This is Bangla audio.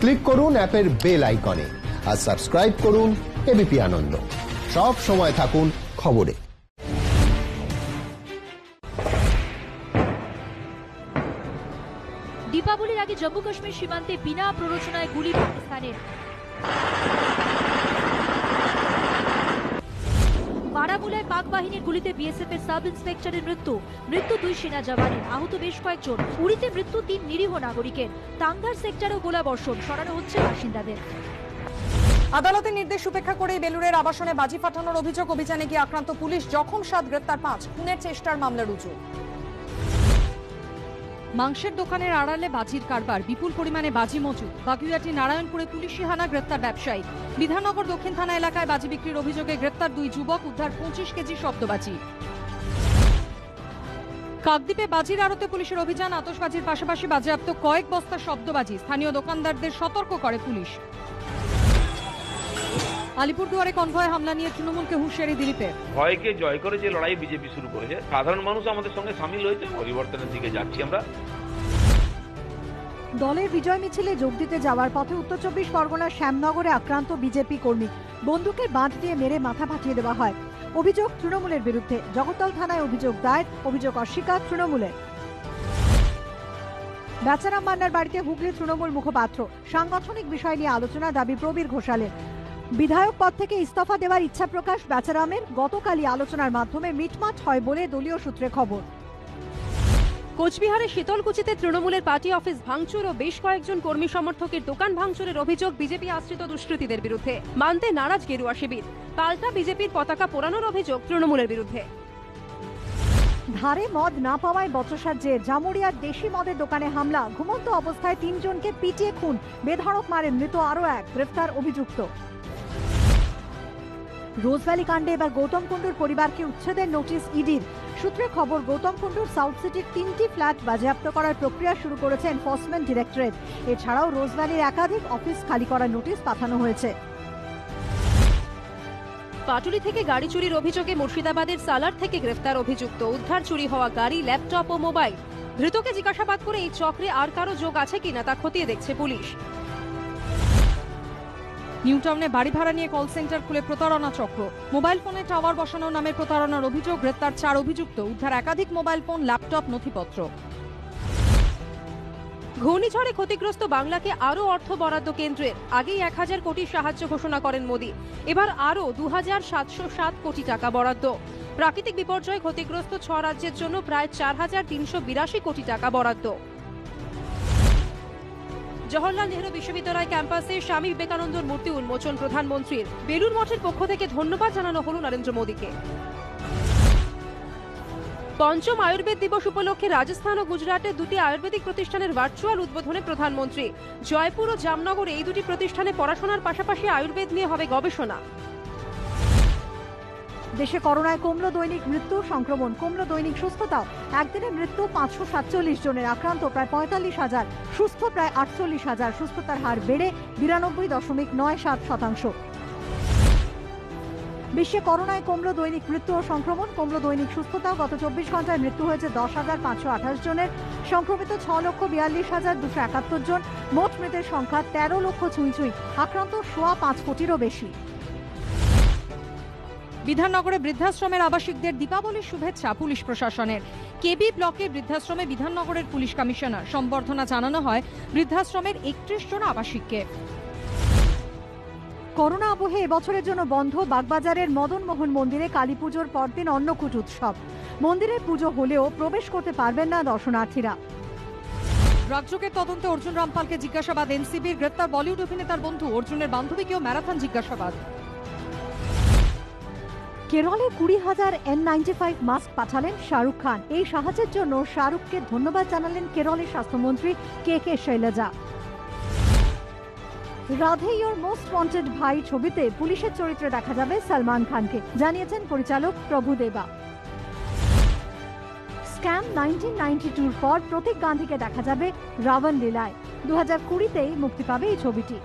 ক্লিক করুন অ্যাপের বেল আইকনে আর সাবস্ক্রাইব করুন এবিপি আনন্দ। সব সময় থাকুন খবরে। দীপাবলির আগে জম্মু কাশ্মীর সীমান্তে বিনা প্ররোচনায় গুলি পাকিস্তানের। বারামুলায় পাক বাহিনীর গুলিতে বিএসএফ এর সাব ইন্সপেক্টরের মৃত্যু 2 সেনা জওয়ানের, আহত বেশ কয়েকজন। উড়িতে মৃত্যু 3 নিরীহ নাগরিকের। টাঙ্গার সেক্টরেও গোলাবর্ষণ, সরানো হচ্ছে বাসিন্দাদের। আদালতের নির্দেশ উপেক্ষা করে বেলুরের আবাসনে বাজি ফাটানোর অভিযোগ, অভিযানে গিয়ে আক্রান্ত পুলিশ, জখম 7, গ্রেপ্তার 5, খুনের চেষ্টার মামলা রুজু। মাংসের দোকানের আড়ালে বাজির কারবার, বিপুল পরিমাণে বাজি মজুদ। বাগুইয়াটি নারায়ণপুরে পুলিশি হানা, গ্রেপ্তার ব্যবসায়ী। বিধাননগর দক্ষিণ থানা এলাকায় বাজি বিক্রির অভিযোগে গ্রেপ্তার 2 যুবক, উদ্ধার 25 কেজি শব্দবাজি। কাকদ্বীপে বাজির আড়তে পুলিশের অভিযান, আতশবাজির পাশাপাশি বাজেয়াপ্ত কয়েক বস্তা শব্দবাজি। স্থানীয় দোকানদারদের সতর্ক করে পুলিশ। আলিপুরদুয়ারে কনভয় হামলা নিয়ে তৃণমূলকে হুঁশিয়ারি দিলীপের। ভয়কে জয় করে যে লড়াই বিজেপি শুরু করেছে, সাধারণ মানুষ আমাদের সঙ্গে সামিল হয়েছে, পরিবর্তনের দিকে যাচ্ছি আমরা। দলের বিজয় মিছিলে যোগ দিতে যাওয়ার পথে উত্তর 24 পরগনার শ্যামনগরে আক্রান্ত বিজেপি কর্মী, বন্দুকের বাঁট দিয়ে মেরে মাথা ফাটিয়ে দেওয়া হয়। অভিযোগ তৃণমূলের বিরুদ্ধে। জগদ্দল থানায় অভিযোগ দায়ের, অভিযোগ অস্বীকার তৃণমূলের। বেচারাম মান্নার বাড়িতে হুগলি তৃণমূল মুখপাত্র, সাংগঠনিক বিষয় নিয়ে আলোচনা, দাবি প্রবীর ঘোষালের। বিধায়ক পদ থেকে ইস্তফা দেওয়ার ইচ্ছা প্রকাশ বেচারামের। গতকালই আলোচনার মাধ্যমে মিটমাট হয় বলে দলীয় সূত্রে খবর। কোচবিহারের শীতলকুচিতে তৃণমূলের পার্টি অফিস ভাঙচুর ও বেশ কয়েকজন কর্মী সমর্থকের দোকান ভাঙচুরের অভিযোগ বিজেপি আশ্রিত দুষ্কৃতীদের বিরুদ্ধে। মানতে নারাজ গেরুয়া শিবির। পাল্টা বিজেপির পতাকা পোড়ানোর অভিযোগ তৃণমূলের বিরুদ্ধে। ধারে মদ না পাওয়ায় বচসার জের, জামুরিয়ার দেশি মদের দোকানে হামলা, ঘুমন্ত অবস্থায় 3 জনকে পিটিয়ে খুন, বেধড়ক মারে মৃত আরো 1, গ্রেফতার অভিযুক্ত। রোজভ্যালি কাণ্ডে এবার গৌতম কুণ্ডুর পরিবারকে উচ্ছেদের নোটিশ ইডির। সূত্রে খবর, গৌতম কুণ্ডুর সাউথ সিটির 3টি ফ্ল্যাট বাজেয়াপ্ত করার প্রক্রিয়া শুরু করেছে এনফোর্সমেন্ট ডিরেক্টরেট। এছাড়াও রোজভ্যালির একাধিক অফিস খালি করার নোটিশ পাঠানো হয়েছে। পাটুলি থেকে গাড়ি চুরির অভিযোগে মুর্শিদাবাদের সালার থেকে গ্রেফতার অভিযুক্ত। উদ্ধার চুরি হওয়া গাড়ি, ল্যাপটপ ও মোবাইল। ধৃতকে জিজ্ঞাসাবাদ করে এই চক্রে আর কারো যোগ আছে কিনা তা খতিয়ে দেখছে পুলিশ। নিউটাউনে বাড়ি ভাড়া নিয়ে কল সেন্টার খুলে প্রতারণা চক্র, মোবাইল ফোনে টাওয়ার বসানো নামে প্রতারণার অভিযোগ, গ্রেপ্তার 4 অভিযুক্ত, উদ্ধার একাধিক মোবাইল ফোন, ল্যাপটপ, নথিপত্র। ঘূর্ণিঝড়ে ক্ষতিগ্রস্ত বাংলাকে আরও অর্থ বরাদ্দ কেন্দ্রের। আগেই 1000 কোটির সাহায্য ঘোষণা করেন মোদী, এবার আরও 2707 কোটি টাকা বরাদ্দ। প্রাকৃতিক বিপর্যয়ে ক্ষতিগ্রস্ত 6 রাজ্যের জন্য প্রায় 4382 কোটি টাকা বরাদ্দ। জওহরলাল নেহরু বিশ্ববিদ্যালয় ক্যাম্পাসে স্বামী বিবেকানন্দর মূর্তি উন্মোচন প্রধানমন্ত্রীর। বেলুর মঠের পক্ষ থেকে ধন্যবাদ জানানো হল নরেন্দ্র মোদীকে। পঞ্চম আয়ুর্বেদ দিবস উপলক্ষে রাজস্থান ও গুজরাটের 2টি আয়ুর্বেদিক প্রতিষ্ঠানের ভার্চুয়াল উদ্বোধনে প্রধানমন্ত্রী। জয়পুর ও জামনগরে এই 2টি প্রতিষ্ঠানে পড়াশোনার পাশাপাশি আয়ুর্বেদ নিয়ে হবে গবেষণা। দেশে করোনায় কমল দৈনিক মৃত্যু, সংক্রমণ কমল দৈনিক সুস্থতাও। একদিনে মৃত্যু 547 জনের, আক্রান্ত প্রায় 45,000, সুস্থ প্রায় 48,000। সুস্থতার হার বেড়ে 92.97%। বিশ্বে করোনায় কমল দৈনিক মৃত্যু ও সংক্রমণ, কমল দৈনিক সুস্থতাও। গত 24 ঘন্টায় মৃত্যু হয়েছে 10,528 জনের, সংক্রমিত 6,42,271 জন। মোট মৃতের সংখ্যা 13 লক্ষ ছুঁই, আক্রান্ত 5.25 কোটিরও বেশি। বিধাননগরে বৃদ্ধাশ্রমের আবাসিকদের দীপাবলির শুভেচ্ছা পুলিশ প্রশাসনের। কেবি ব্লকে বৃদ্ধাশ্রমে বিধাননগরের পুলিশ কমিশনার। সম্বর্ধনা জানানো হয় বৃদ্ধাশ্রমের 31 জন আবাসিককে। করোনা আবহে এবছরের জন্য বন্ধ বাগবাজারের মদন মোহন মন্দিরে কালীপুজোর পরদিন অন্নকূট উৎসব। মন্দিরে পুজো হলেও প্রবেশ করতে পারবেন না দর্শনার্থীরা। রাজ্যকের তদন্তে অর্জুন রামপালকে জিজ্ঞাসাবাদ এনসিবির। গ্রেপ্তার বলিউড অভিনেতার বন্ধু অর্জুনের বান্ধবীকেও ম্যারাথন জিজ্ঞাসাবাদ। কেরলে 20,000 N95 মাস্ক পাঠালেন শাহরুখ খান। এই সাহায্যের জন্য শাহরুখকে ধন্যবাদ জানালেন কেরলের স্বাস্থ্যমন্ত্রী K Shailaja. Radhe your most wanted Bhai ছবিতে পুলিশের চরিত্রে দেখা যাবে সলমান খানকে, জানিয়েছেন পরিচালক প্রভুদেবা। স্ক্যাম 1992 পর প্রতীক গান্ধীকে দেখা যাবে রাবণ লীলায়। 2020তেই মুক্তি পাবে এই ছবিটি।